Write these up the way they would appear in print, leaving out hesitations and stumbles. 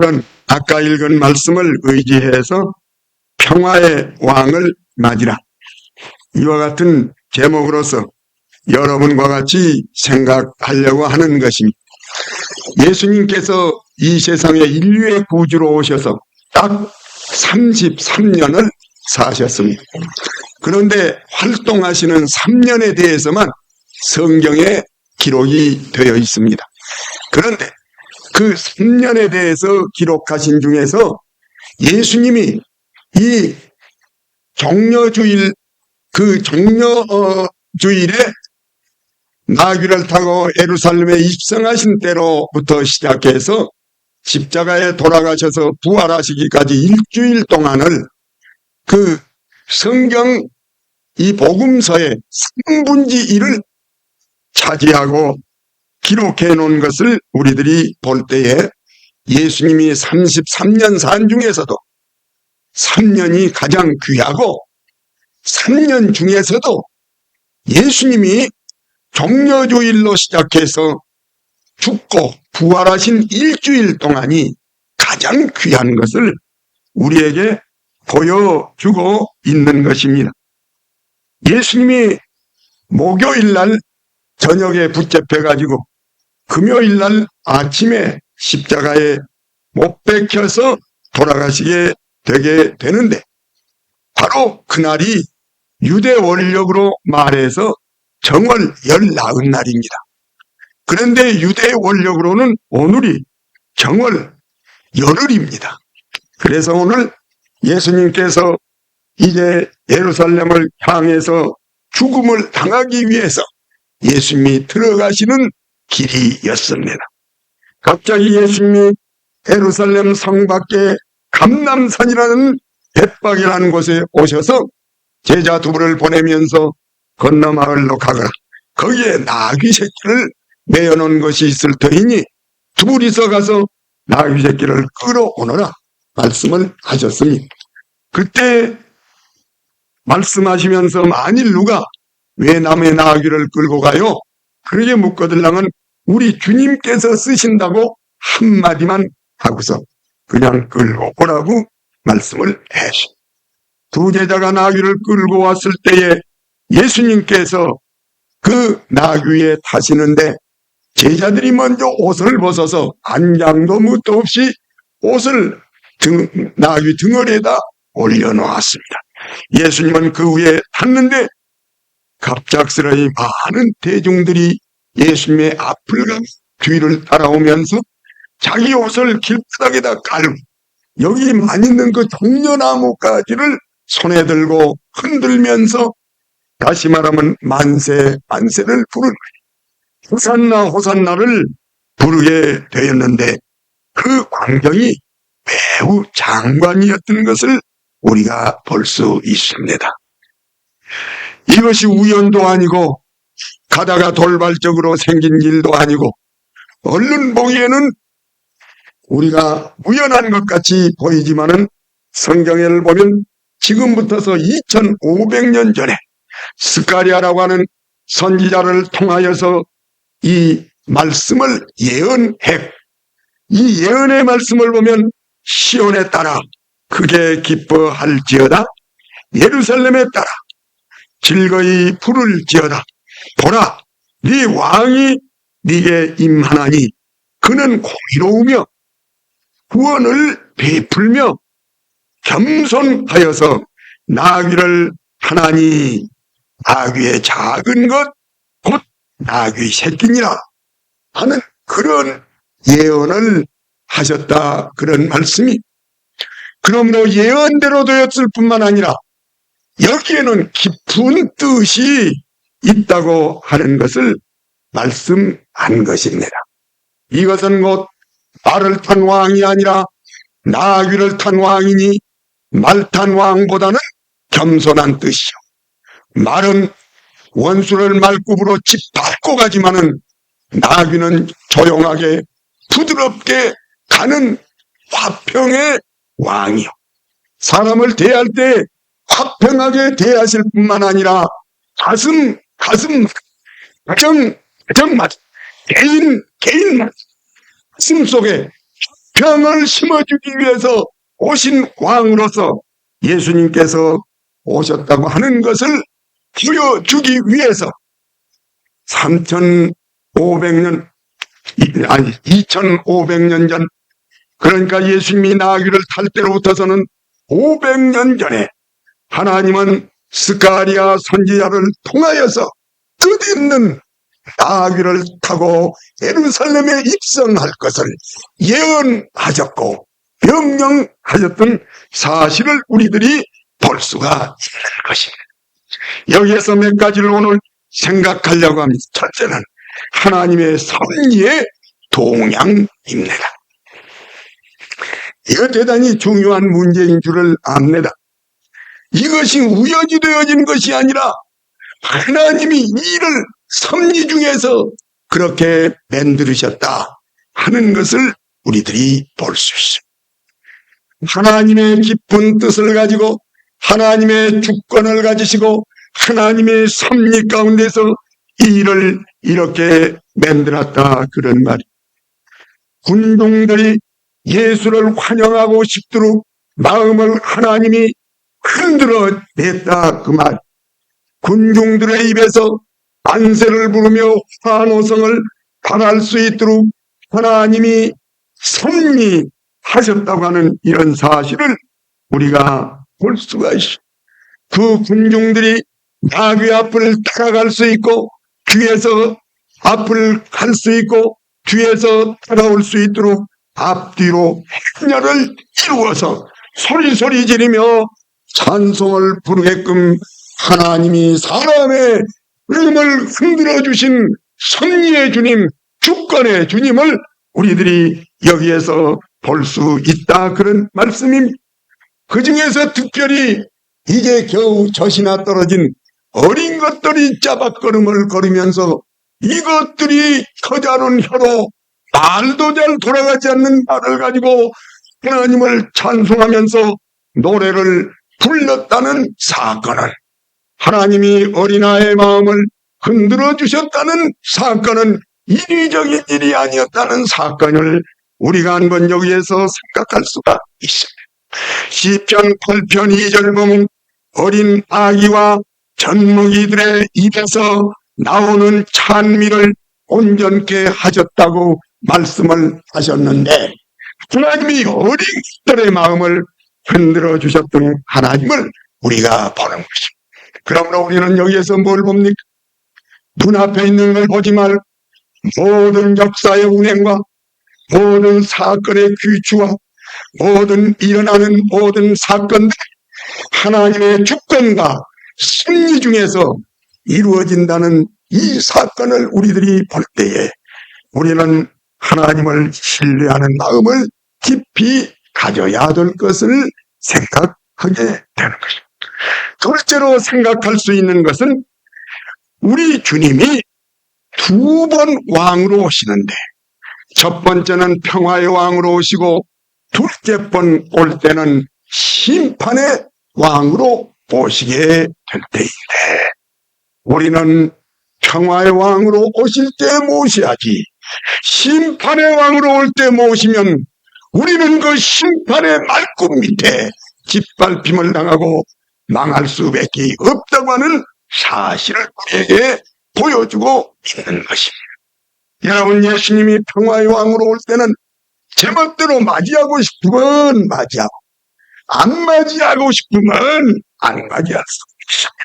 그런 아까 읽은 말씀을 의지해서 평화의 왕을 맞이라. 이와 같은 제목으로서 여러분과 같이 생각하려고 하는 것입니다. 예수님께서 이 세상에 인류의 구주로 오셔서 딱 33년을 사셨습니다. 그런데 활동하시는 3년에 대해서만 성경에 기록이 되어 있습니다. 그런데 그 3년에 대해서 기록하신 중에서 예수님이 이 종려주일, 그 종려주일에 나귀를 타고 예루살렘에 입성하신 때로부터 시작해서 십자가에 돌아가셔서 부활하시기까지 일주일 동안을 그 성경 이 복음서의 3분의 1을 차지하고 기록해 놓은 것을 우리들이 볼 때에 예수님이 33년 산 중에서도 3년이 가장 귀하고 3년 중에서도 예수님이 종려주일로 시작해서 죽고 부활하신 일주일 동안이 가장 귀한 것을 우리에게 보여주고 있는 것입니다. 예수님이 목요일날 저녁에 붙잡혀가지고 금요일날 아침에 십자가에 못 박혀서 돌아가시게 되게 되는데 바로 그날이 유대 원력으로 말해서 정월 19날입니다. 그런데 유대 원력으로는 오늘이 정월 열흘입니다. 그래서 오늘 예수님께서 이제 예루살렘을 향해서 죽음을 당하기 위해서 예수님이 들어가시는 길이었습니다. 갑자기 예수님이 예루살렘 성 밖에 감람산이라는 벳박이라는 곳에 오셔서 제자 두를 보내면서 건너 마을로 가거라. 거기에 나귀 새끼를 매어놓은 것이 있을 터이니 둘이서 가서 나귀 새끼를 끌어오너라 말씀을 하셨습니다. 그때 말씀하시면서 만일 누가 왜 남의 나귀를 끌고 가요? 그러게 묻거들랑은 우리 주님께서 쓰신다고 한마디만 하고서 그냥 끌고 오라고 말씀을 하시오. 두 제자가 나귀를 끌고 왔을 때에 예수님께서 그 나귀에 타시는데 제자들이 먼저 옷을 벗어서 안장도 묻도 없이 옷을 나귀 등어리에다 올려놓았습니다. 예수님은 그 위에 탔는데 갑작스레 많은 대중들이 예수님의 앞을 가고 뒤를 따라오면서 자기 옷을 길바닥에다 깔고 여기 많이 있는 그 종려나무가지를 손에 들고 흔들면서 다시 말하면 만세 만세를 부르는 호산나 호산나를 부르게 되었는데 그 광경이 매우 장관이었던 것을 우리가 볼 수 있습니다. 이것이 우연도 아니고 가다가 돌발적으로 생긴 일도 아니고 얼른 보기에는 우리가 우연한 것 같이 보이지만은 성경을 보면 지금부터서 2500년 전에 스가랴라고 하는 선지자를 통하여서 이 말씀을 예언했고 이 예언의 말씀을 보면 시온에 따라 크게 기뻐할지어다 예루살렘에 따라 즐거이 부를지어다 보라 네 왕이 네게 임하나니 그는 공의로우며 구원을 베풀며 겸손하여서 나귀를 하나니 나귀의 작은 것 곧 나귀 새끼니라 하는 그런 예언을 하셨다. 그런 말씀이 그러므로 예언대로 되었을 뿐만 아니라 여기에는 깊은 뜻이 있다고 하는 것을 말씀한 것입니다. 이것은 곧 말을 탄 왕이 아니라 나귀를 탄 왕이니 말 탄 왕보다는 겸손한 뜻이요. 말은 원수를 말굽으로 짓밟고 가지만은 나귀는 조용하게 부드럽게 가는 화평의 왕이요. 사람을 대할 때 화평하게 대하실 뿐만 아니라 가슴 개인 가슴 속에 평을 심어주기 위해서 오신 왕으로서 예수님께서 오셨다고 하는 것을 보여주기 위해서 2500년 전, 그러니까 예수님이 나귀를 탈 때로부터서는 500년 전에 하나님은 스가랴 선지자를 통하여서 뜻있는 나귀를 타고 예루살렘에 입성할 것을 예언하셨고 명령하셨던 사실을 우리들이 볼 수가 있는 것입니다. 여기에서 몇 가지를 오늘 생각하려고 합니다. 첫째는 하나님의 섭리의 동향입니다. 이거 대단히 중요한 문제인 줄을 압니다. 이것이 우연히 되어진 것이 아니라 하나님이 이를 섭리 중에서 그렇게 만들으셨다 하는 것을 우리들이 볼 수 있습니다. 하나님의 깊은 뜻을 가지고 하나님의 주권을 가지시고 하나님의 섭리 가운데서 이 일을 이렇게 만들었다, 그런 말이. 군중들이 예수를 환영하고 싶도록 마음을 하나님이 흔들어 냈다, 그 말. 군중들의 입에서 안세를 부르며 환호성을 발할 수 있도록 하나님이 섭리하셨다고 하는 이런 사실을 우리가 볼 수가 있습니다. 그 군중들이 나귀 앞을 따라갈 수 있고 뒤에서 앞을 갈 수 있고 뒤에서 따라올 수 있도록 앞뒤로 행렬을 이루어서 소리 지르며 찬송을 부르게끔 하나님이 사람의 마음을 흔들어 주신 섭리의 주님, 주권의 주님을 우리들이 여기에서 볼 수 있다, 그런 말씀입니다. 그 중에서 특별히 이제 겨우 젖이나 떨어진 어린 것들이 짜박걸음을 걸으면서 이것들이 혀자른 혀로 말도 잘 돌아가지 않는 말을 가지고 하나님을 찬송하면서 노래를 불렀다는 사건은, 하나님이 어린아이의 마음을 흔들어 주셨다는 사건은 인위적인 일이 아니었다는 사건을 우리가 한번 여기에서 생각할 수가 있습니다. 시편 8편 2절 보면 어린 아기와 젖먹이들의 입에서 나오는 찬미를 온전케 하셨다고 말씀을 하셨는데, 하나님이 어린이들의 마음을 흔들어 주셨던 하나님을 우리가 보는 것입니다. 그러므로 우리는 여기에서 뭘 봅니까? 눈앞에 있는 걸 보지 말고 모든 역사의 운행과 모든 사건의 귀추와 모든 일어나는 모든 사건들, 하나님의 주권과 섭리 중에서 이루어진다는 이 사건을 우리들이 볼 때에 우리는 하나님을 신뢰하는 마음을 깊이 가져야 될 것을 생각하게 되는 것입니다. 둘째로 생각할 수 있는 것은 우리 주님이 두 번 왕으로 오시는데, 첫 번째는 평화의 왕으로 오시고 둘째 번 올 때는 심판의 왕으로 오시게 될 때인데, 우리는 평화의 왕으로 오실 때 모셔야지 심판의 왕으로 올 때 모시면 우리는 그 심판의 말꿈 밑에 짓밟힘을 당하고 망할 수밖에 없다고 하는 사실을 우리에게 보여주고 있는 것입니다. 여러분, 예수님이 평화의 왕으로 올 때는 제멋대로 맞이하고 싶으면 맞이하고 안 맞이하고 싶으면 안 맞이할 수 있습니다.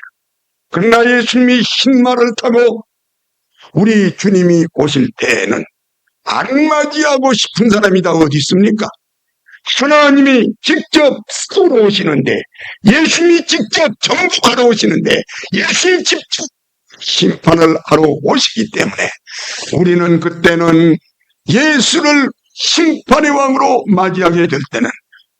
그러나 예수님이 흰말을 타고 우리 주님이 오실 때에는 안 맞이하고 싶은 사람이 다 어디 있습니까? 하나님이 직접 수로 오시는데, 예수님이 직접 정복하러 오시는데, 예수님이 직접 심판을 하러 오시기 때문에 우리는 그때는 예수를 심판의 왕으로 맞이하게 될 때는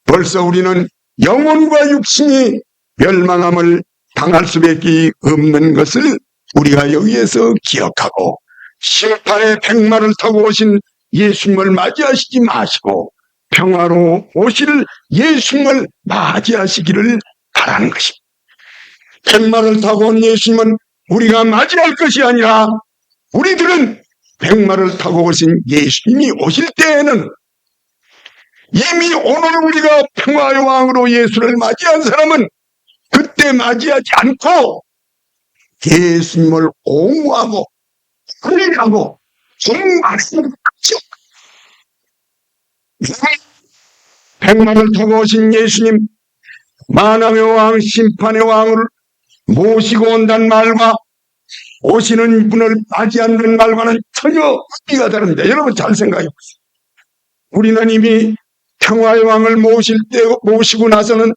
벌써 우리는 영혼과 육신이 멸망함을 당할 수밖에 없는 것을 우리가 여기에서 기억하고, 심판의 백마를 타고 오신 예수님을 맞이하시지 마시고 평화로 오실 예수님을 맞이하시기를 바라는 것입니다. 백마를 타고 온 예수님은 우리가 맞이할 것이 아니라 우리들은 백마를 타고 오신 예수님이 오실 때에는 이미 오늘 우리가 평화의 왕으로 예수를 맞이한 사람은 그때 맞이하지 않고 예수님을 옹호하고 끌려가고 정말로 백마를 타고 오신 예수님, 만왕의 왕, 심판의 왕을 모시고 온다는 말과 오시는 분을 맞이한다는 말과는 전혀 의미가 다릅니다. 여러분 잘 생각해 보세요. 우리는 이미 평화의 왕을 모시고 나서는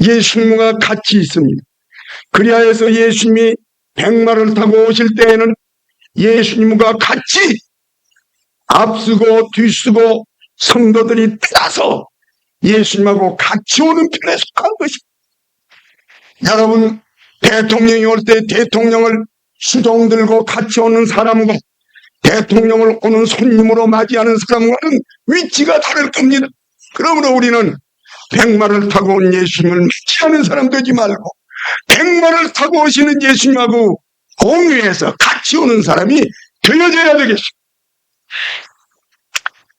예수님과 같이 있습니다. 그리하여서 예수님이 백마를 타고 오실 때에는 예수님과 같이 앞서고 뒤서고 성도들이 따라서 예수님하고 같이 오는 편에 속한 것입니다. 여러분, 대통령이 올 때 대통령을 수종 들고 같이 오는 사람과 대통령을 오는 손님으로 맞이하는 사람과는 위치가 다를 겁니다. 그러므로 우리는 백마를 타고 온 예수님을 맞이하는 사람 되지 말고 백마를 타고 오시는 예수님하고 공유해서 같이 오는 사람이 되어져야 되겠습니다.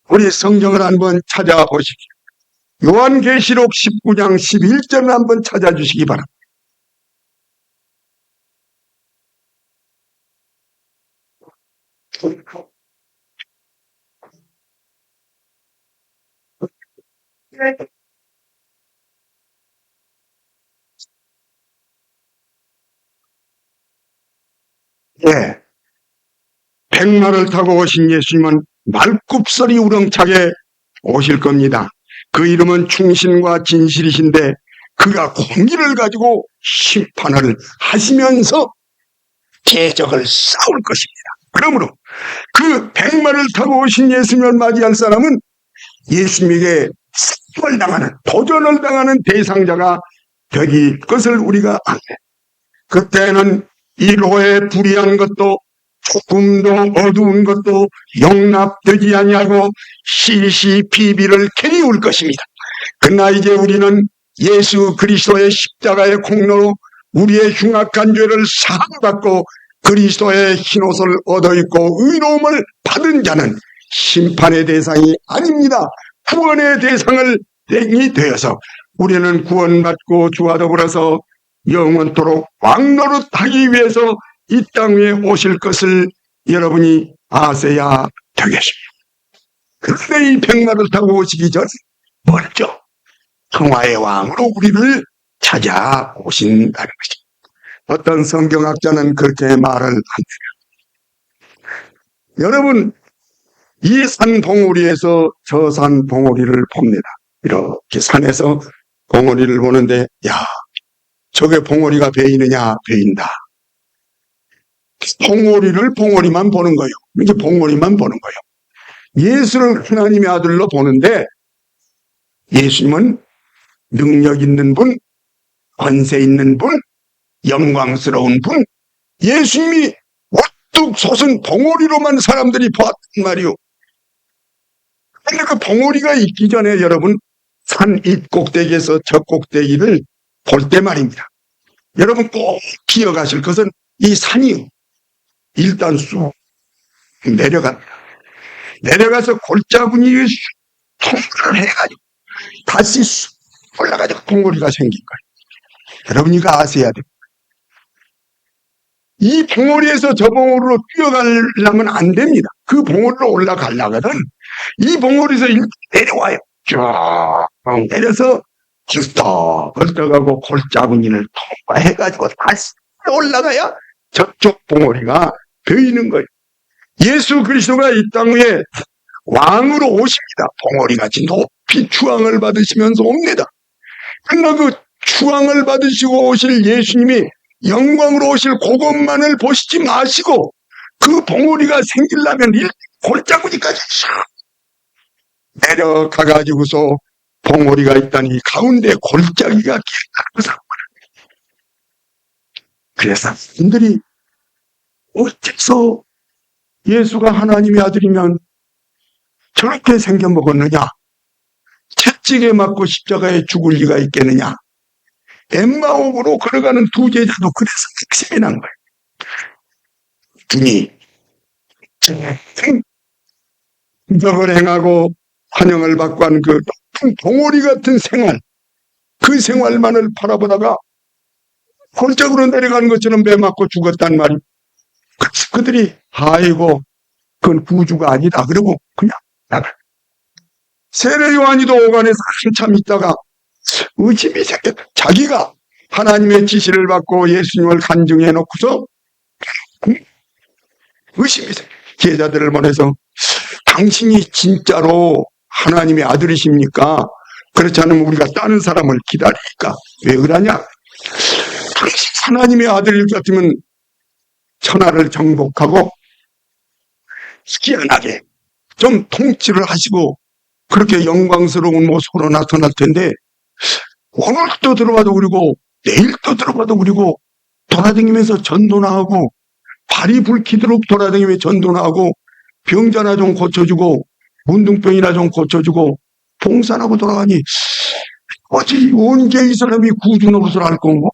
우리 성경을 한번 찾아보십시오. 요한계시록 19장 11절을 한번 찾아주시기 바랍니다. 네. 백마를 타고 오신 예수님은 말굽소리 우렁차게 오실 겁니다. 그 이름은 충신과 진실이신데 그가 공의를 가지고 심판을 하시면서 대적을 싸울 것입니다. 그러므로 그 백마를 타고 오신 예수님을 맞이할 사람은 예수님에게 싸움을 당하는, 도전을 당하는 대상자가 되기 것을 우리가 압니다. 그때는 이로에 불의한 것도 조금도 어두운 것도 용납되지 아니하고 시시비비를 캐리울 것입니다. 그러나 이제 우리는 예수 그리스도의 십자가의 공로로 우리의 흉악한 죄를 사함받고 그리스도의 흰옷을 얻어입고 의로움을 받은 자는 심판의 대상이 아닙니다. 구원의 대상을 되어서 우리는 구원받고 주와 더불어서 영원토록 왕노릇하기 위해서 이 땅 위에 오실 것을 여러분이 아셔야 되겠습니다. 그런데 이 백마를 타고 오시기 전에 먼저 평화의 왕으로 우리를 찾아오신다는 것입니다. 어떤 성경학자는 그렇게 말을 합니다. 여러분, 이 산 봉우리에서 저 산 봉우리를 봅니다. 이렇게 산에서 봉우리를 보는데 야, 저게 봉우리가 베이느냐? 베인다. 봉우리만 보는 거예요. 이제 봉우리만 보는 거예요. 예수를 하나님의 아들로 보는데 예수님은 능력 있는 분, 권세 있는 분, 영광스러운 분, 예수님이 우뚝 솟은 봉우리로만 사람들이 보았단 말이요. 그런데 그 봉우리가 있기 전에 여러분 산 입꼭대기에서 저 꼭대기를 볼 때 말입니다. 여러분 꼭 기억하실 것은 이 산이요. 일단 쑥 내려갑니다. 내려가서 골짜구니 통과를 해가지고 다시 쑥 올라가지고 봉우리가 생긴 거예요. 여러분 이거 아셔야 됩니다. 이 봉우리에서 저 봉우리로 뛰어가려면 안 됩니다. 그 봉우리로 올라가려거든 이 봉우리에서 내려와요. 쫙 내려서 벌떡벌떡하고 골짜구니를 통과해가지고 다시 올라가야 저쪽 봉우리가 보이는 거예요. 예수 그리스도가 이 땅 위에 왕으로 오십니다. 봉우리같이 높이 추앙을 받으시면서 옵니다. 그러나 그 추앙을 받으시고 오실 예수님이 영광으로 오실 그것만을 보시지 마시고 그 봉우리가 생기려면 골짜구니까지 내려가가지고서 봉우리가 있다니 가운데 골짜기가 길다고. 그래서 사람들이 어째서 예수가 하나님의 아들이면 저렇게 생겨먹었느냐? 채찍에 맞고 십자가에 죽을 리가 있겠느냐? 엠마옥으로 걸어가는 두 제자도 그래서 핵심이 난 거예요. 주님, 기적을 행하고 환영을 받고 한 그 봉오리 같은 생활, 그 생활만을 바라보다가 홀짝으로 내려가는 것처럼 매 맞고 죽었단 말이에요. 그래서 그들이 아이고 그건 구주가 아니다 그러고 그냥 나가. 세례 요한이도 오간에서 한참 있다가 의심이 생겼다. 자기가 하나님의 지시를 받고 예수님을 간증해 놓고서 의심이 생겼다. 제자들을 보내서 당신이 진짜로 하나님의 아들이십니까? 그렇지 않으면 우리가 다른 사람을 기다리니까 왜 그러냐? 당신 하나님의 아들일 것 같으면 천하를 정복하고 희한하게 좀 통치를 하시고 그렇게 영광스러운 모습으로 나타날 텐데 오늘 또 들어봐도 그리고 내일 또 들어봐도 그리고 돌아다니면서 전도나 하고 발이 불키도록 돌아다니면서 전도나 하고 병자나 좀 고쳐주고 문둥병이나 좀 고쳐주고 봉산하고 돌아가니 어찌 언제 이 사람이 구주 노릇을 할 건가?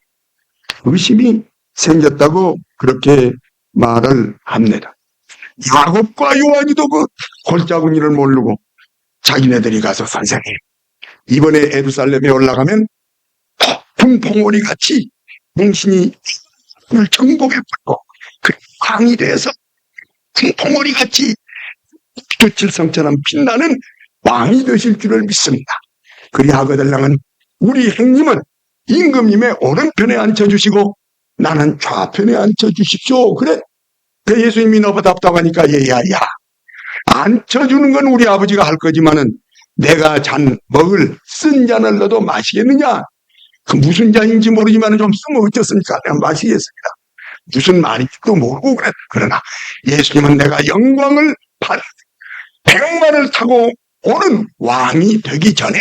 의심이 생겼다고 그렇게 말을 합니다. 야곱과 요한이도 그 골짜기를 모르고 자기네들이 가서 선생님 이번에 예루살렘에 올라가면 폭풍 봉오리 같이 당신이 정복해버리고 그 왕이 돼서 봉오리 같이 돛질성처럼 빛나는 왕이 되실 줄을 믿습니다. 그리하거들랑은 우리 행님은 임금님의 오른편에 앉혀주시고 나는 좌편에 앉혀주십시오. 그래. 그 예수님이 너무 답답하니까 얘야 앉혀주는 건 우리 아버지가 할 거지만은 내가 먹을 쓴 잔을 너도 마시겠느냐? 그 무슨 잔인지 모르지만 좀 쓰면 어쩌습니까? 내가 마시겠습니다. 무슨 말인지도 모르고 그래. 그러나 예수님은 내가 영광을 받 백마를 타고 오는 왕이 되기 전에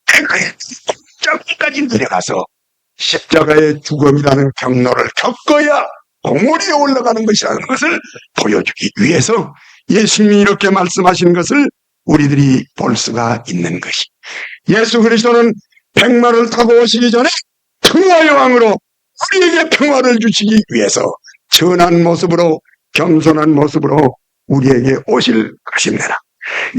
백마의 십자가까지 내려가서 십자가의 죽음이라는 경로를 겪어야 봉우리에 올라가는 것이라는 것을 보여주기 위해서 예수님이 이렇게 말씀하신 것을 우리들이 볼 수가 있는 것이 예수 그리스도는 백마를 타고 오시기 전에 평화의 왕으로 우리에게 평화를 주시기 위해서 전한 모습으로 겸손한 모습으로 우리에게 오실 것입니다.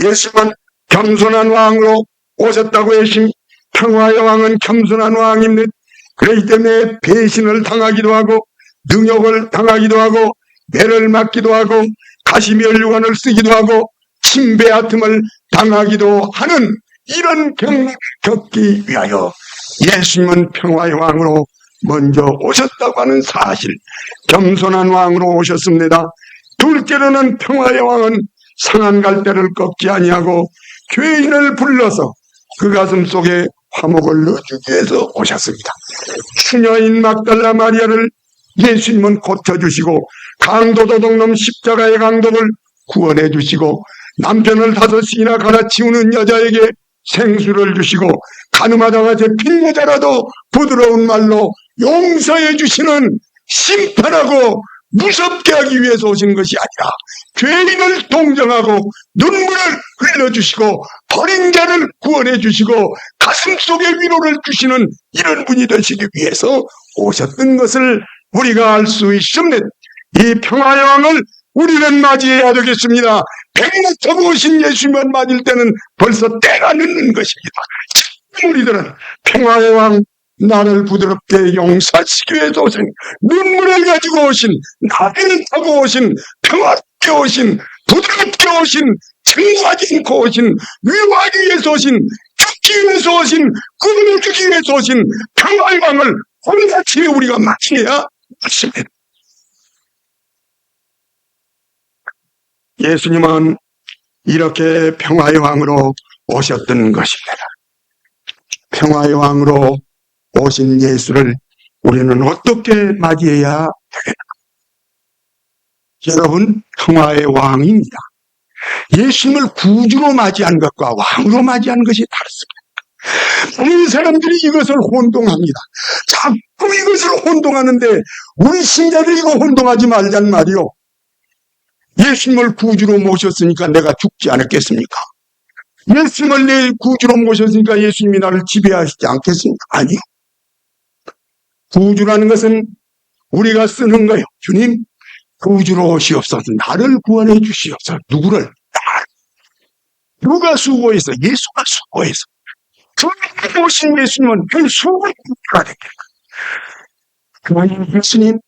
예수님은 겸손한 왕으로 오셨다고 했으니 평화의 왕은 겸손한 왕입니다. 그렇기 때문에 배신을 당하기도 하고 능욕을 당하기도 하고 매를 맞기도 하고 가시면류관을 쓰기도 하고 침배아픔을 당하기도 하는 이런 경험을 겪기 위하여 예수님은 평화의 왕으로 먼저 오셨다고 하는 사실, 겸손한 왕으로 오셨습니다. 둘째로는 평화의 왕은 상한 갈대를 꺾지 아니하고 죄인을 불러서 그 가슴 속에 화목을 넣어주기 위해서 오셨습니다. 수녀인 막달라 마리아를 예수님은 고쳐주시고 강도도둑놈 십자가의 강도를 구원해 주시고 남편을 5씩이나 갈아치우는 여자에게 생수를 주시고 가늠하다가 잡힌 여자라도 부드러운 말로 용서해 주시는 심판하고 무섭게 하기 위해서 오신 것이 아니라 죄인을 동정하고 눈물을 흘려주시고 버린 자를 구원해 주시고 가슴속에 위로를 주시는 이런 분이 되시기 위해서 오셨던 것을 우리가 알 수 있습니다. 이 평화의 왕을 우리는 맞이해야 되겠습니다. 백마 타고 오신 예수님을 맞을 때는 벌써 때가 늦는 것입니다. 우리들은 평화의 왕 나를 부드럽게 용서하시기 위해서 오신 눈물을 가지고 오신 나를 타고 오신 평화롭게 오신 부드럽게 오신 증오하지 않고 오신 위로하기 위해서 오신 죽기 위해서 오신 구원을 주기 위해서 오신 평화의 왕을 혼같이 우리가 맞이해야 맞습니다. 예수님은 이렇게 평화의 왕으로 오셨던 것입니다. 평화의 왕으로 오신 예수를 우리는 어떻게 맞이해야 되겠나? 여러분, 평화의 왕입니다. 예수님을 구주로 맞이한 것과 왕으로 맞이한 것이 다릅니다. 많은 사람들이 이것을 혼동합니다. 자꾸 이것을 혼동하는데 우리 신자들이 이거 혼동하지 말란 말이요. 예수님을 구주로 모셨으니까 내가 죽지 않았겠습니까? 예수님을 내 구주로 모셨으니까 예수님이 나를 지배하시지 않겠습니까? 아니요. 구주라는 것은 우리가 쓰는 거예요. 주님, 구주로 오시옵소서. 나를 구원해 주시옵소서. 누구를? 나를. 누가 수고해서? 예수가 수고해서. 오신 예수님은 그 수고가 됐겠다. 그러니 예수님,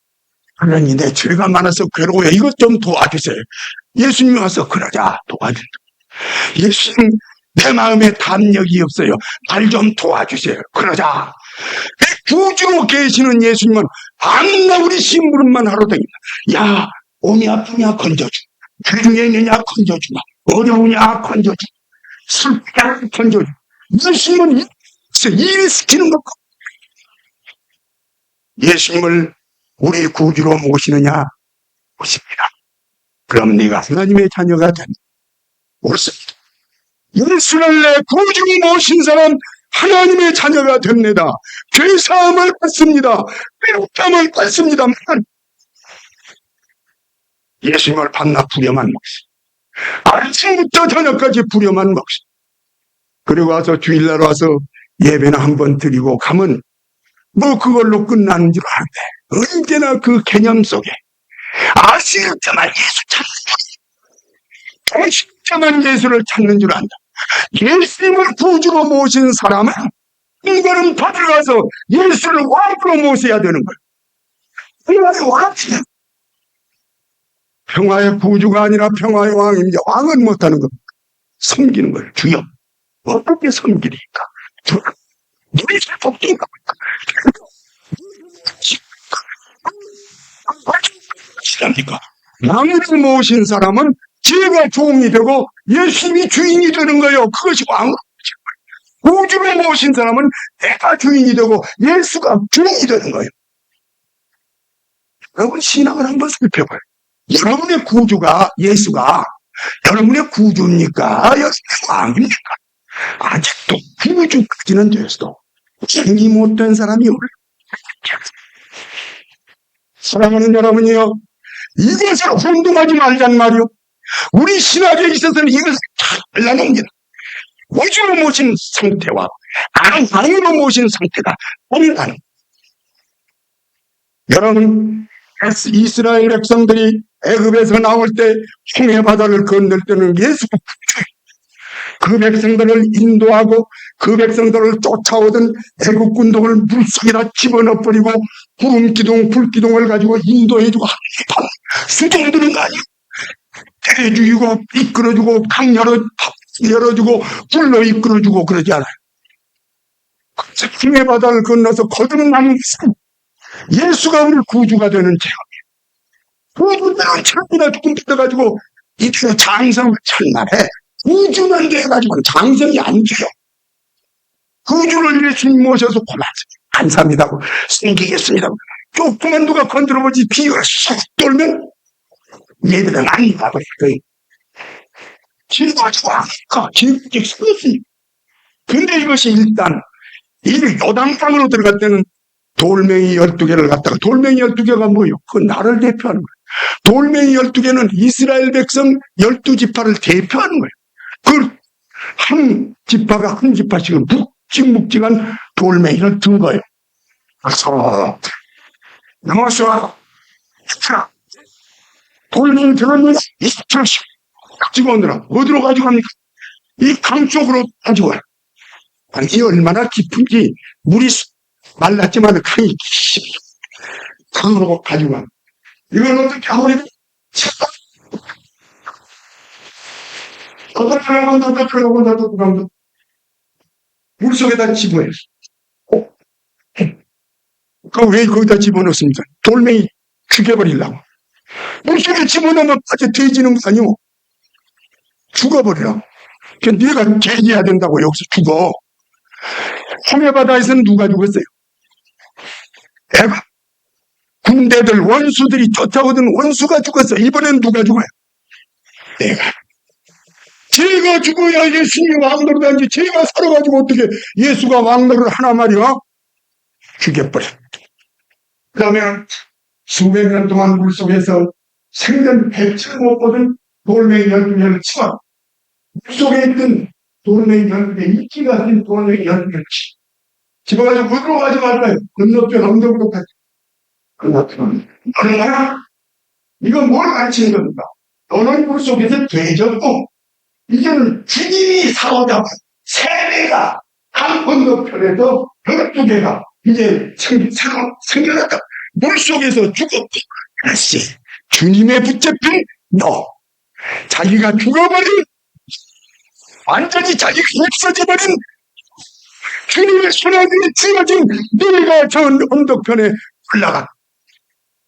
하나님 내 죄가 많아서 괴로워요. 이것 좀 도와주세요. 예수님이 와서 그러자 도와준다. 예수님 내 마음에 담력이 없어요. 날 좀 도와주세요. 그러자 구주로 계시는 예수님은 아무나 우리 심부름만 하러 다닙니다. 야, 몸이 아프냐 건져주마. 중에 있느냐 건져주마. 어려우냐 건져주마. 슬프냐 건져주마. 예수님은 일 시키는 것. 예수님을 우리 구주로 모시느냐 모십니다. 그럼 네가 하나님의 자녀가 된다. 옳습니다. 예수를 내 구주로 모신 사람 하나님의 자녀가 됩니다. 죄사함을 받습니다. 괴롭힘을 받습니다만 예수님을 만나 부려만 먹습니다. 아침부터 저녁까지 부려만 먹습니다. 그리고 와서 주일날 와서 예배나 한번 드리고 가면 뭐 그걸로 끝나는 줄 아는데 언제나 그 개념 속에 아실자만 예수 찾는 줄 안다. 아실자만 예수를 찾는 줄 안다. 예수님을 구주로 모신 사람은 한 걸음 더 들어가서 예수를 왕으로 모셔야 되는 거예요. 평화의 왕이야. 평화의 구주가 아니라 평화의 왕입니다. 왕은 못하는 겁니다. 섬기는 거예요. 주여 어떻게 섬기니까? 우리 복종가 시랍니까? 왕을 모신 사람은 제가 종이 되고 예수님이 주인이 되는 거예요. 그것이 왕으로 모신 거예요. 구주로 모신 사람은 내가 주인이 되고 예수가 주인이 되는 거예요. 여러분 신앙을 한번 살펴봐요. 여러분의 구주가 예수가 여러분의 구주입니까? 여러분의 왕입니까? 아직도 구주까지는 됐어도 주인이 못된 사람이 오늘 사랑하는 여러분이요, 이것을 혼동하지 말란 말이요. 우리 신학에 있어서는 이것을 다 잘라놓습니다. 구주로 모신 상태와 왕으로 모신 상태가 다르다는. 여러분, 이스라엘 백성들이 애굽에서 나올 때 홍해 바다를 건널 때는 예수가 구주예요. 그 백성들을 인도하고 그 백성들을 쫓아오던 애국 군동을 물속에다 집어넣어버리고 구름 기둥, 불 기둥을 가지고 인도해주고 수종드는 거 아니에요. 대주고 이끌어주고 강 열어주고 불로 이끌어주고 그러지 않아요. 그래서 홍해 바다를 건너서 거듭나는 예수가 우리 구주가 되는 체험이에요. 구주는 참이나 조금 뜯어가지고 이틀 장성을 첫날에 구주만 돼가지고는 장성이 안 돼요. 구주를 예수님 모셔서 고맙습니다. 감사합니다. 숨기겠습니다. 조금만 누가 건드려보지 비유가 쑥 돌면 얘들은 안 가버릴 거예요. 지가지고 아니까 지극히 쓰겠습니다. 근데 이것이 일단 이 요단 땅으로 들어갈 때는 돌멩이 12개를 갖다가, 돌멩이 12개가 뭐예요? 그건 나를 대표하는 거예요. 돌멩이 12개는 이스라엘 백성 12지파를 대표하는 거예요. 그 한 지파가 한 지파씩은 묵직묵직한 돌멩이를 든 거예요. 그래서 나와서 돌멩이 들었는데 20kg씩 집어넣으라. 어디로 가져갑니까? 이 강 쪽으로 가져와요. 강이 얼마나 깊은지 물이 말랐지만 강이 깊이 강으로 가져가. 이걸 어떻게 하면 물속에다 집어요. 그럼 왜 거기다 집어넣습니까? 돌멩이 죽여버리려고. 물속에 집어넣으면 빠져 돼지는 거 아니오? 죽어버리라고. 그러니까 네가 개해야 된다고. 여기서 죽어. 홍해바다에서는 누가 죽었어요? 애가. 군대들, 원수들이 쫓아오던 원수가 죽었어. 이번엔 누가 죽어요? 내가. 제가 죽어야 예수님이 왕노를 하는지 제가 살아가지고 어떻게 예수가 왕노를 하나 말이야? 죽여버려. 그러면 수백 년 동안 물속에서 생전 배치를 못 보던 돌멩이 12개를 치워 물속에 있던 돌멩이 12개, 이끼 같은 돌멩이 12개를 집어가지고 어디로 가져갈까요? 건너편 언덕으로 가죠. 건너편. 너는 알아? 이건 뭘 가르치는 겁니까? 너는 물속에서 되졌고 이제는 주님이 사오자고 세배가 한 건너편에서 12개가 이제 새로 생겨났다. 물속에서 죽었고, 다시 주님의 붙잡힌 너, 자기가 죽어버린, 완전히 자기가 없어져버린 주님의 손아귀에 쥐어진 너희가 저 언덕편에 흘러가.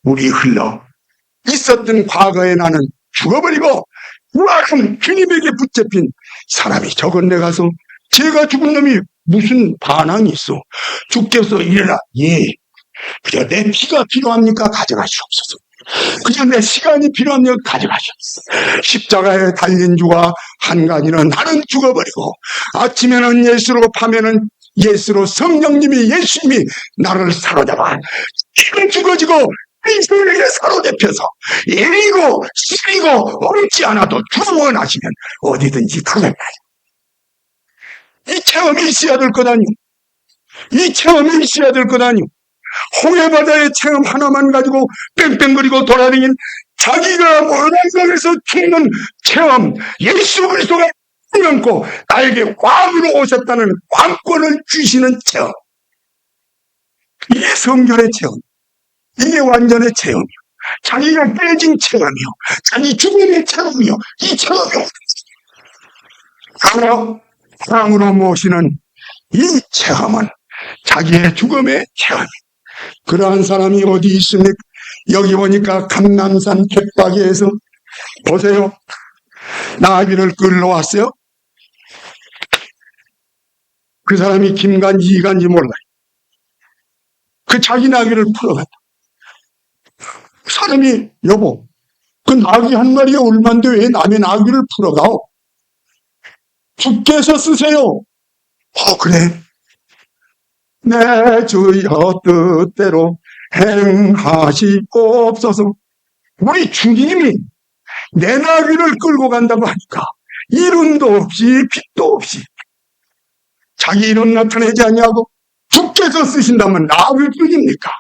물이 흘러 있었던 과거에 나는 죽어버리고 우악한 주님에게 붙잡힌 사람이 저건데 가서 제가 죽은 놈이 무슨 반항이 있어? 주께서 일어나. 예. 그저 내 피가 필요합니까? 가져가시옵소서. 그저 내 시간이 필요합니까? 가져가시옵소서. 십자가에 달린 주가 한 가지는 나는 죽어버리고 아침에는 예수로 밤에는 예수로 성령님이 예수님이 나를 사로잡아 지금 죽어지고 이스라엘에 사로잡혀서 애리고 시리고 어렵지 않아도 주를 원하시면 어디든지 가겠다. 이 체험이 있어야 될 것 아니오. 이 체험이 있어야 될 것 아니오. 홍해바다의 체험 하나만 가지고 뺑뺑거리고 돌아다닌 자기가 모난 곳에서 죽는 체험, 예수 그리스도가 끊고 나에게 왕으로 오셨다는 왕권을 주시는 체험. 이게 성결의 체험. 이게 완전의 체험이요. 자기가 깨진 체험이요. 자기 죽음의 체험이요. 이 체험이요. 왕으로 모시는 이 체험은 자기의 죽음의 체험이요. 그러한 사람이 어디 있습니까? 여기 보니까 감남산 갯바위에서 보세요. 나귀를 끌러왔어요. 그 사람이 김간지 이간지 몰라요. 그 자기 나귀를 풀어갔다. 사람이 여보, 그 나귀 한 마리가 얼만데 왜 남의 나귀를 풀어가오? 주께서 쓰세요. 그래. 내 주여 뜻대로 행하시옵소서. 우리 주님이 내 나귀를 끌고 간다고 하니까 이름도 없이 빛도 없이 자기 이름 나타내지 않냐고 주께서 쓰신다면 나귀를 끌깁니까?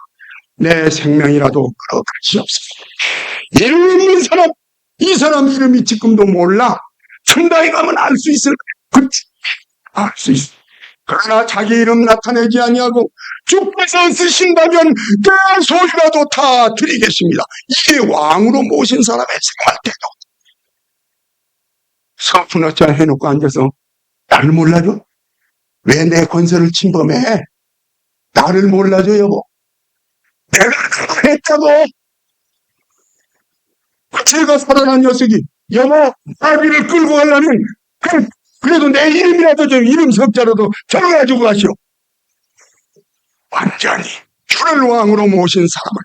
내 생명이라도 끌어가시옵소서. 이름 있는 사람, 이 사람 이름이 지금도 몰라. 천당에 가면 알 수 있을 거야. 알 수 있어. 그러나 자기 이름 나타내지 아니하고 주께서 쓰신다면 내 소유라도 다 드리겠습니다. 이게 왕으로 모신 사람의 생활 태도. 서푼어짜 해놓고 앉아서 나를 몰라줘? 왜 내 권세를 침범해? 나를 몰라줘 여보? 내가 그거 했다고? 제가 살아난 녀석이 여보 나귀를 끌고 가려면 그래도 내 이름이라도 좀 이름 석자라도 적어가지고 가시오. 완전히 주를 왕으로 모신 사람은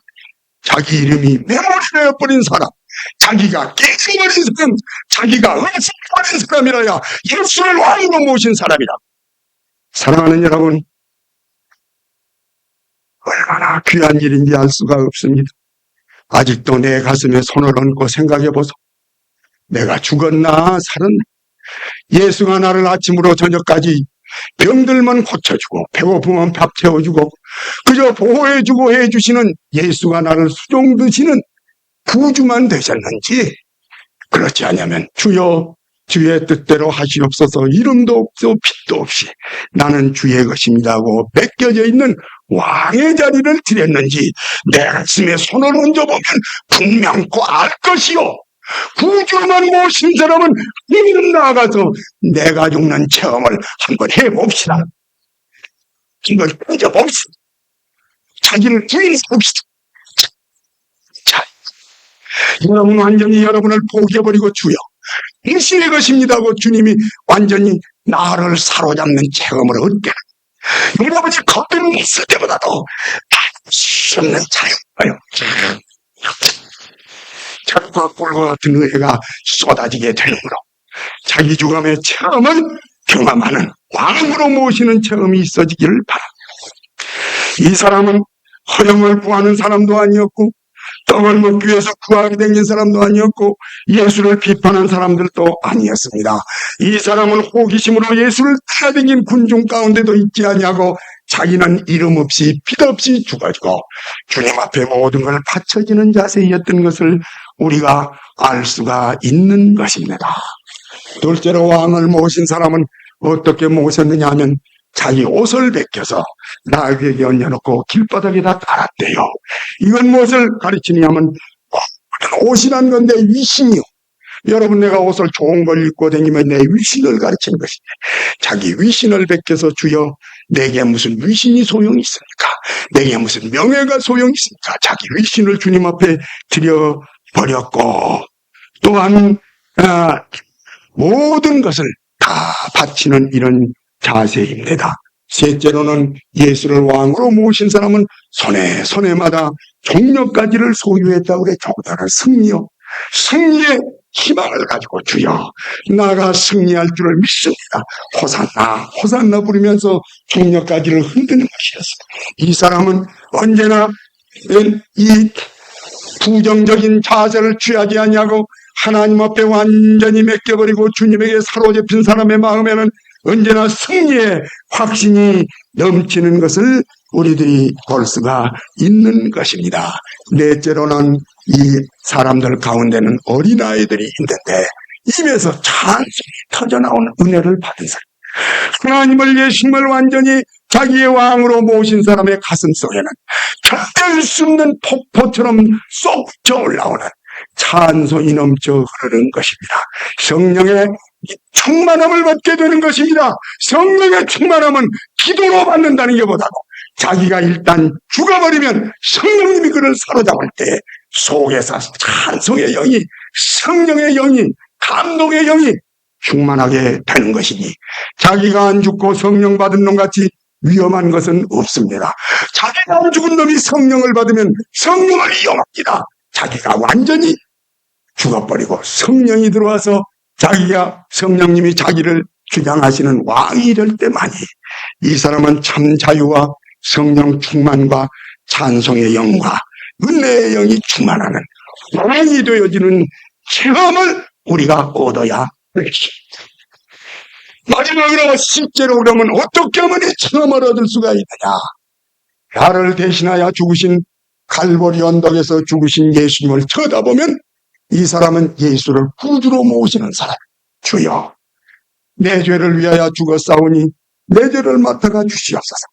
자기 이름이 메모리되어버린 사람, 자기가 깨져버린 사람, 자기가 은숙버린 사람이라야 예수를 왕으로 모신 사람이다. 사랑하는 여러분, 얼마나 귀한 일인지 알 수가 없습니다. 아직도 내 가슴에 손을 얹고 생각해보소. 내가 죽었나 살았나? 예수가 나를 아침으로 저녁까지 병들면 고쳐주고 배고프면 밥 채워주고 그저 보호해주고 해주시는 예수가 나를 수종드시는 구주만 되셨는지, 그렇지 않으면 주여 주의 뜻대로 하시옵소서, 이름도 없고 빛도 없이 나는 주의 것입니다 하고 뺏겨져 있는 왕의 자리를 드렸는지 내 가슴에 손을 얹어보면 분명코 알 것이요. 구주만 모신 사람은 이름 나아가서 내가 죽는 체험을 한번 해봅시다. 이걸 던져봅시다. 자기를 부인해봅시다. 자, 여러분 완전히 여러분을 포기해버리고 주여 당신의 것입니다 하고 주님이 완전히 나를 사로잡는 체험을 얻게 하고, 여러분이 겁이 있을 때보다도 수 없는 자유가요. 철과 꿀과 같은 은혜가 쏟아지게 되므로 자기 죽음의 체험을 경험하는 왕으로 모시는 체험이 있어지기를 바랍니다. 이 사람은 허영을 구하는 사람도 아니었고 떡을 먹기 위해서 구하게 된 사람도 아니었고 예수를 비판한 사람들도 아니었습니다. 이 사람은 호기심으로 예수를 따라다닌 군중 가운데도 있지 아니하고 자기는 이름 없이 빛 없이 죽어지고 주님 앞에 모든 걸 바쳐지는 자세였던 것을 우리가 알 수가 있는 것입니다. 둘째로 왕을 모신 사람은 어떻게 모셨느냐 하면 자기 옷을 벗겨서 나귀에게 얹어놓고 길바닥에다 깔았대요. 이건 무엇을 가르치냐면 옷이란 건데 위신이요. 여러분, 내가 옷을 좋은 걸 입고 다니면 내 위신을 가르치는 것인데, 자기 위신을 벗겨서 주여 내게 무슨 위신이 소용이 있습니까? 내게 무슨 명예가 소용이 있습니까? 자기 위신을 주님 앞에 드려버렸고, 또한 모든 것을 다 바치는 이런 자세입니다. 셋째로는 예수를 왕으로 모신 사람은 손해마다 종려가지를 소유했다고 그래. 정당한 승리요. 승리의 희망을 가지고 주여 나가 승리할 줄을 믿습니다. 호산나 부르면서 종려가지를 흔드는 것이었습니다. 이 사람은 언제나 이 부정적인 자세를 취하지 아니하고 하나님 앞에 완전히 맡겨버리고 주님에게 사로잡힌 사람의 마음에는 언제나 승리의 확신이 넘치는 것을 우리들이 볼 수가 있는 것입니다. 넷째로는 이 사람들 가운데는 어린아이들이 있는데 입에서 찬송이 터져나온 은혜를 받은 사람, 하나님을 예수님을 완전히 자기의 왕으로 모신 사람의 가슴 속에는 견딜 수 없는 폭포처럼 쏟쳐 올라오는 찬송이 넘쳐 흐르는 것입니다. 성령의 충만함을 받게 되는 것입니다. 성령의 충만함은 기도로 받는다는 것보다도 자기가 일단 죽어버리면 성령님이 그를 사로잡을 때 속에서 찬송의 영이, 성령의 영이, 감동의 영이 충만하게 되는 것이니 자기가 안 죽고 성령 받은 놈같이 위험한 것은 없습니다. 자기가 안 죽은 놈이 성령을 받으면 성령을 이용합니다. 자기가 완전히 죽어버리고 성령이 들어와서 자기가, 성령님이 자기를 주장하시는 왕이 될 때만이 이 사람은 참 자유와 성령 충만과 찬송의 영과 은혜의 영이 충만하는 왕이 되어지는 체험을 우리가 얻어야 하겠습니다. 마지막으로 10제로 그러면 어떻게 하면 이 체험을 얻을 수가 있느냐? 나를 대신하여 죽으신 갈보리 언덕에서 죽으신 예수님을 쳐다보면 이 사람은 예수를 구주로 모시는 사람. 주여, 내 죄를 위하여 죽었사오니 내 죄를 맡아가 주시옵소서.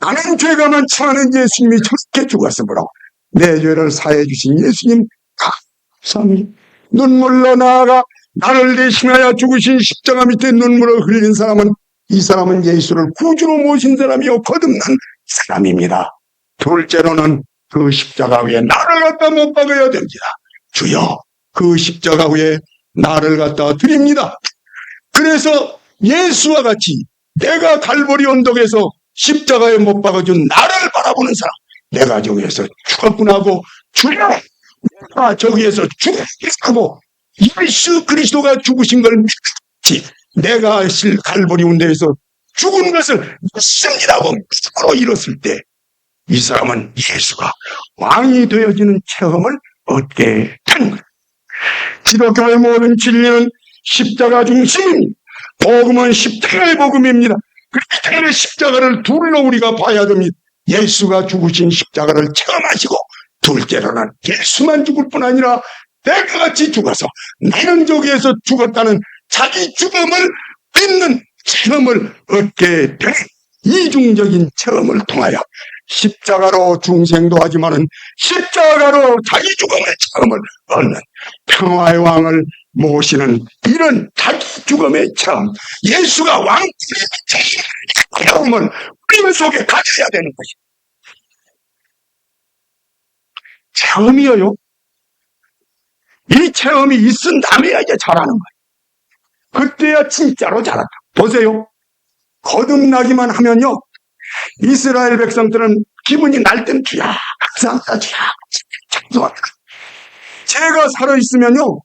나는 죄가 많지만은 예수님이 저렇게 죽었으므로 내 죄를 사해 주신 예수님 감사합니다. 눈물로 나아가 나를 대신하여 죽으신 십자가 밑에 눈물을 흘린 사람은, 이 사람은 예수를 구주로 모신 사람이요 거듭난 사람입니다. 둘째로는 그 십자가 위에 나를 갖다 못 박아야 됩니다. 주여, 그 십자가 위에 나를 갖다 드립니다. 그래서 예수와 같이 내가 갈보리 언덕에서 십자가에 못 박아준 나를 바라보는 사람, 내가 저기에서 죽었구나 하고, 주여, 내가 저기에서 죽었고 예수 그리스도가 죽으신 걸 믿지, 내가 실 갈보리 언덕에서 죽은 것을 믿습니다 하고 믿음으로 이뤘을 때 이 사람은 예수가 왕이 되어지는 체험을 얻게 되는 거예요. 기독교의 모든 진리는 십자가 중심입니다. 복음은 십자가의 복음입니다. 그렇기 때문에 십자가를 둘로 우리가 봐야 됩니다. 예수가 죽으신 십자가를 체험하시고, 둘째로는 예수만 죽을 뿐 아니라 내가 같이 죽어서 나는 저기에서 죽었다는 자기 죽음을 믿는 체험을 얻게 되는 이중적인 체험을 통하여 십자가로 중생도 하지만은 십자가로 자기 죽음의 체험을 얻는 평화의 왕을 모시는 이런 자기 죽음의 체험, 예수가 왕의 체험을 우리 속에 가져야 되는 것입니다. 체험이에요. 이 체험이 있은 다음에야 이제 잘하는 거예요. 그때야 진짜로 잘한다. 보세요. 거듭나기만 하면요, 이스라엘 백성들은 기분이 날 땐 주야, 감사합니다, 주야, 감사합니다. 제가 살아있으면요,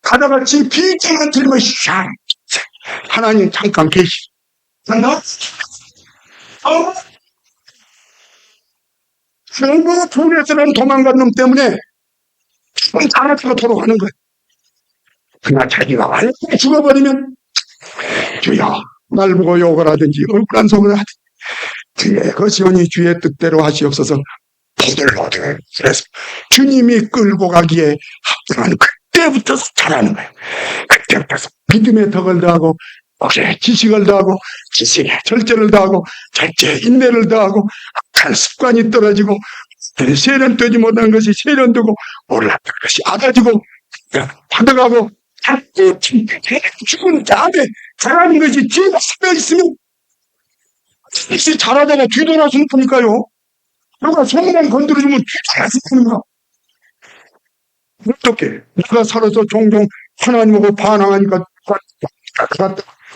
가다같이 비장한 들면 샤, 하나님 잠깐 계시. 나 전부 둘에서는 도망간 놈 때문에 알아차도록 하는 거예요. 그러나 자기가 완전히 죽어버리면 주여, 날 보고 욕을 하든지 얼굴 속을 하든지 주의 그 시온이 주의 뜻대로 하시옵소서. 복을 얻으래. 그래서 주님이 끌고 가기에 합당한 그때부터 잘하는 거예요. 그때부터 믿음의 덕을 더하고 억지에 지식을 더하고 지식에 절제를 더하고 절제에 인내를 더하고 악한 습관이 떨어지고 세련되지 못한 것이 세련되고 몰랐던 것이 알아지고 받아가고 자꾸 죽은 다음에 잘하는 것이 뒤에가 섞여 있으면 혹시 잘하다가 뒤돌아서 눕으니까요. 누가 손만 건드려주면 뒤돌아서 눕는가. 어떻게 내가 살아서 종종 하나님하고 반항하니까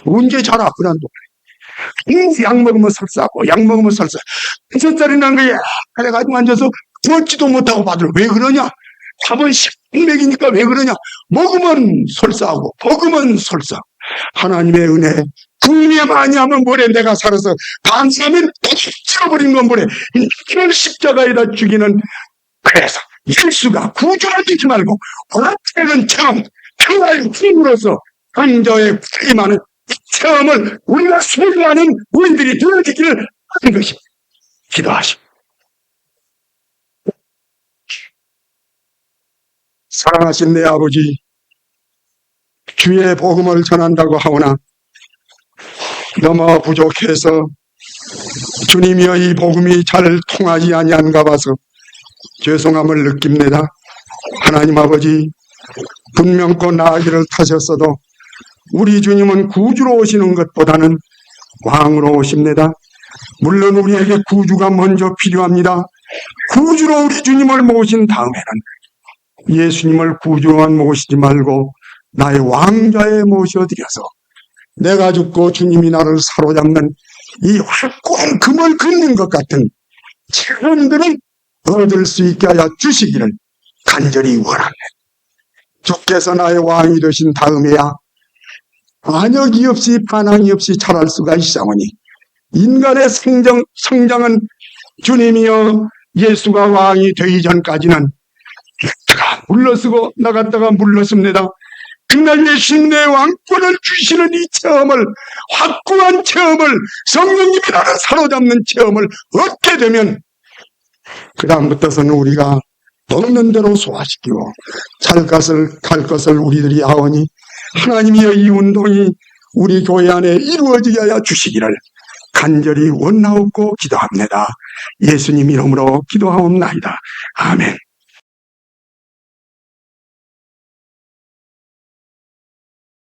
언제 자라 그런도 약 먹으면 설사하고 약 먹으면 설사 5살이 난 거야. 그래가지고 앉아서 걷지도 못하고 받으러 왜 그러냐. 밥은 10분 먹이니까 왜 그러냐. 먹으면 설사하고 먹으면 설사. 하나님의 은혜 구원이 많이 하면 뭐래. 내가 살아서 반사하면 찢어버린 건 뭐래. 이걸 십자가에다 죽이는. 그래서 예수가 구주를 믿지 말고 어떻게든 처음 평화의 힘으로서 강저의 구임하는 이 체험을 우리가 소유하는 우리들이 되어지기를 하는 것입니다. 기도하십니다. 사랑하신 내 아버지, 주의 복음을 전한다고 하오나 너무 부족해서 주님이여 이 복음이 잘 통하지 아니한가 봐서 죄송함을 느낍니다. 하나님 아버지, 분명코 나귀를 타셨어도 우리 주님은 구주로 오시는 것보다는 왕으로 오십니다. 물론 우리에게 구주가 먼저 필요합니다. 구주로 우리 주님을 모신 다음에는 예수님을 구주로만 모시지 말고 나의 왕좌에 모셔드려서 내가 죽고 주님이 나를 사로잡는 이 확고한 금을 긋는 것 같은 체험들을 얻을 수 있게 하여 주시기를 간절히 원합니다. 주께서 나의 왕이 되신 다음에야 반역이 없이 반항이 없이 자랄 수가 있사오니 인간의 성장은 주님이여 예수가 왕이 되기 전까지는 나갔다가 물러서고 나갔다가 물러섭니다. 그날 예수님 내 왕권을 주시는 이 체험을, 확고한 체험을, 성령님이 나를 사로잡는 체험을 얻게 되면 그 다음부터서는 우리가 먹는 대로 소화시키고 갈 것을 우리들이 아오니 하나님이여 이 운동이 우리 교회 안에 이루어지게 하여 주시기를 간절히 원하옵고 기도합니다. 예수님 이름으로 기도하옵나이다. 아멘.